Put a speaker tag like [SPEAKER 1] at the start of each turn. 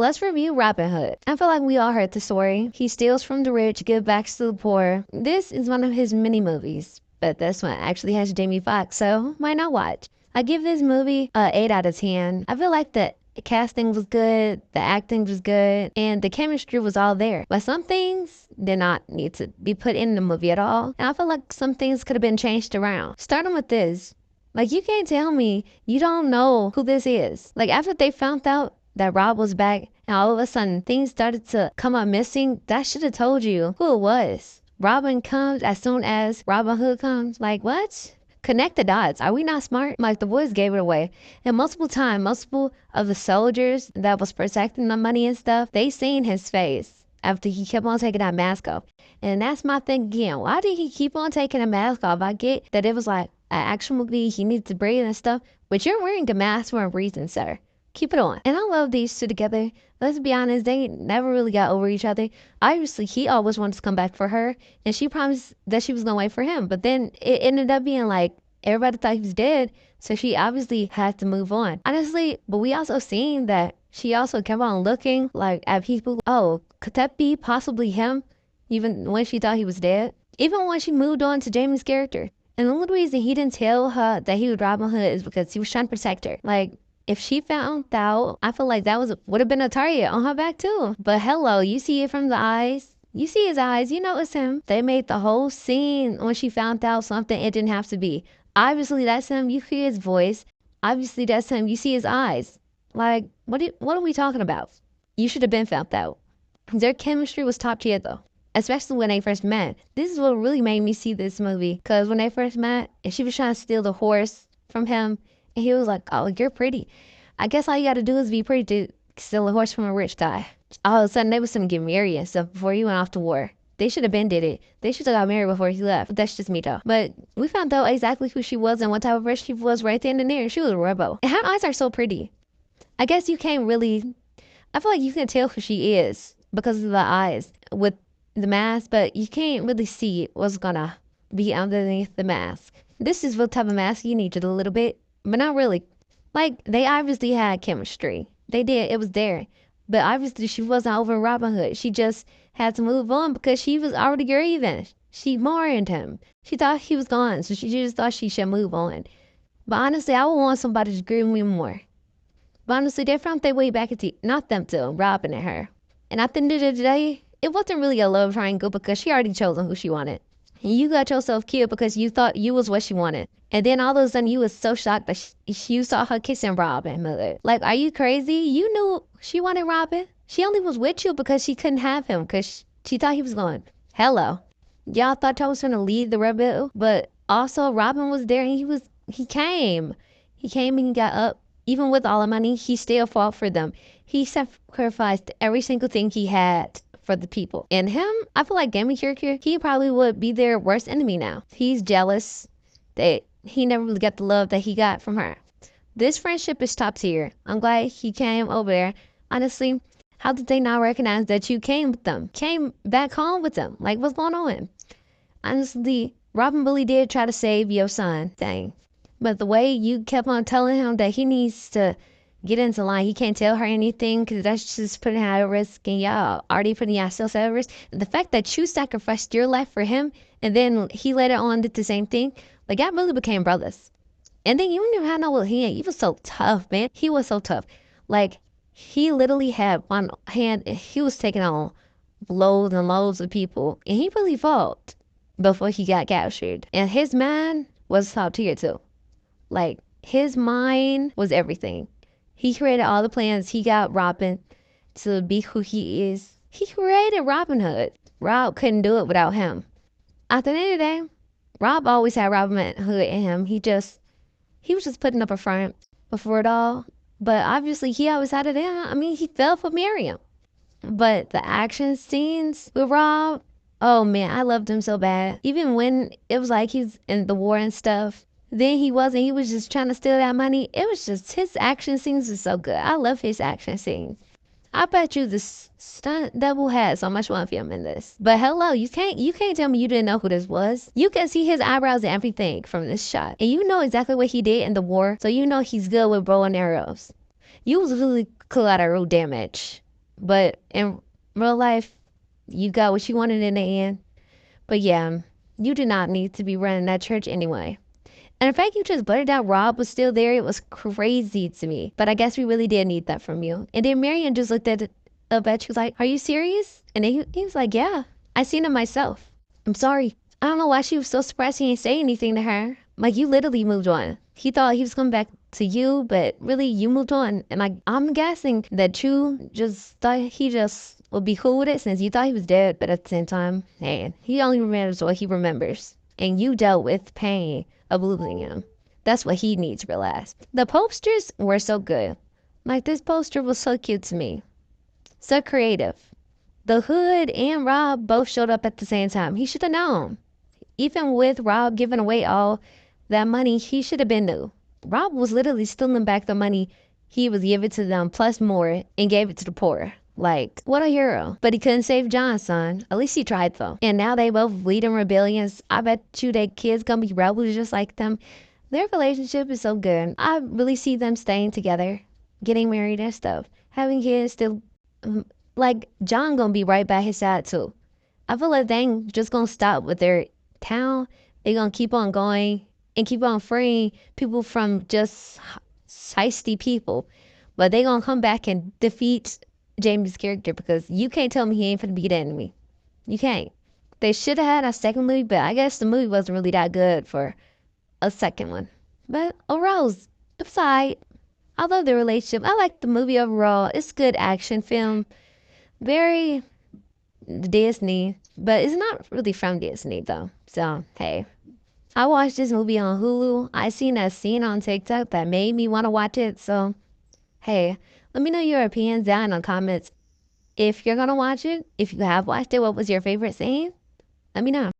[SPEAKER 1] let's review Robin Hood. I feel like we all heard the story. He steals from the rich, gives back to the poor. This is one of his many movies, but this one actually has Jamie Foxx, so why not watch? I give this movie a 8 out of 10. I feel like the casting was good, the acting was good, and the chemistry was all there. But some things did not need to be put in the movie at all. And I feel like some things could have been changed around. Starting with this. Like, you can't tell me you don't know who this is. Like, after they found out that Rob was back and all of a sudden things started to come up missing, that should have told you who it was. Robin comes as soon as Robin Hood comes. Like, what? Connect the dots. Are we not smart? Like, the boys gave it away. And multiple of the soldiers that was protecting the money and stuff, they seen his face after he kept on taking that mask off. And that's my thing again. Why did he keep on taking a mask off? I get that it was like an action movie, he needs to breathe and stuff, but you're wearing a mask for a reason, sir. Keep it on. And I love these two together. Let's be honest, they never really got over each other. Obviously, he always wanted to come back for her, and she promised that she was gonna wait for him. But then it ended up being like everybody thought he was dead, so she obviously had to move on. Honestly, but we also seen that she also kept on looking like at people. Oh, could that be possibly him? Even when she thought he was dead. Even when she moved on to Jamie's character. And the only reason he didn't tell her that he was Robin Hood is because he was trying to protect her. Like, if she found out, I feel like that would have been a target on her back too. But hello, you see it from the eyes. You see his eyes, you know it's him. They made the whole scene when she found out something it didn't have to be. Obviously that's him, you hear his voice. Obviously that's him, you see his eyes. Like, what are we talking about? You should have been found out. Their chemistry was top tier though. Especially when they first met. This is what really made me see this movie. Because when they first met, and she was trying to steal the horse from him, and he was like, oh, you're pretty. I guess all you got to do is be pretty to steal a horse from a rich guy. All of a sudden, they was going to get married and stuff before he went off to war. They should have been did it. They should have got married before he left. That's just me though. But we found out exactly who she was and what type of rich she was right then and there. She was a rebel. And her eyes are so pretty. I guess you can't really... I feel like you can tell who she is because of the eyes with the mask, but you can't really see what's gonna be underneath the mask. This is what type of mask you need a little bit, but not really. Like, they obviously had chemistry. They did. It was there. But obviously she wasn't over Robin Hood. She just had to move on because she was already grieving. She mourned him. She thought he was gone, so she just thought she should move on. But honestly, I would want somebody to grieve me more. But honestly, they found their way back into, not them two, Robin and her. And at the end of the day, it wasn't really a love triangle because she already chosen who she wanted. And you got yourself killed because you thought you was what she wanted. And then all of a sudden you was so shocked that you saw her kissing Robin, mother. Like, are you crazy? You knew she wanted Robin. She only was with you because she couldn't have him because she thought he was gone. Hello. Y'all thought y'all was going to lead the rebel, but also Robin was there and he came. He came and he got up. Even with all the money, he still fought for them. He sacrificed every single thing he had for the people. And him, I feel like Gammy character, he probably would be their worst enemy now. He's jealous that he never really got the love that he got from her. This friendship is top tier. I'm glad he came over there. Honestly, how did they not recognize that you came with them? Came back home with them? Like, what's going on? Honestly, Robin really did try to save your son. Dang. But the way you kept on telling him that he needs to get into line, he can't tell her anything because that's just putting her at risk, and y'all already putting yourself at risk. The fact that you sacrificed your life for him and then he later on did the same thing, like, y'all really became brothers. And then you didn't even have no hand. He was so tough, man. He was so tough. Like, he literally had one hand and he was taking on loads and loads of people, and he really fought before he got captured. And his mind was top tier too. Like, his mind was everything. He created all the plans. He got Robin to be who he is. He created Robin Hood. Rob couldn't do it without him. At the end of the day, Rob always had Robin Hood in him. He was just putting up a front before it all. But obviously, he always had it in. I mean, he fell for Miriam. But the action scenes with Rob, oh man, I loved him so bad. Even when it was like he's in the war and stuff. Then he wasn't. He was just trying to steal that money. It was just, his action scenes were so good. I love his action scenes. I bet you the stunt double had so much fun filming this. But hello, you can't tell me you didn't know who this was. You can see his eyebrows and everything from this shot. And you know exactly what he did in the war. So you know he's good with bow and arrows. You was really cool out of real damage. But in real life, you got what you wanted in the end. But yeah, you did not need to be running that church anyway. And in fact, you just blurted out Rob was still there. It was crazy to me. But I guess we really did need that from you. And then Marion just looked at up at you like, are you serious? And then he was like, yeah, I seen it myself. I'm sorry. I don't know why she was so surprised he didn't say anything to her. Like, you literally moved on. He thought he was coming back to you, but really, you moved on. And like, I'm guessing that you just thought he just would be cool with it since you thought he was dead. But at the same time, man, he only remembers what he remembers. And you dealt with pain of losing him. That's what he needs to realize. The posters were so good. Like, this poster was so cute to me. So creative. The Hood and Rob both showed up at the same time. He should have known. Even with Rob giving away all that money, he should have been new. Rob was literally stealing back the money he was giving to them plus more and gave it to the poor. Like, what a hero. But he couldn't save John's son. At least he tried though. And now they both lead in rebellions. I bet you their kids gonna be rebels just like them. Their relationship is so good. I really see them staying together, getting married and stuff. Having kids still, like, John gonna be right by his side too. I feel like they ain't just gonna stop with their town. They gonna keep on going and keep on freeing people from just shiesty people. But they gonna come back and defeat Jamie's character because you can't tell me he ain't finna be the enemy. You can't. They should have had a second movie, but I guess the movie wasn't really that good for a second one. But overall, it was alright. I love the relationship. I like the movie overall. It's a good action film. Very Disney, but it's not really from Disney though. So, hey. I watched this movie on Hulu. I seen a scene on TikTok that made me want to watch it. So, hey, let me know your opinions down in the comments. If you're going to watch it, if you have watched it, what was your favorite scene? Let me know.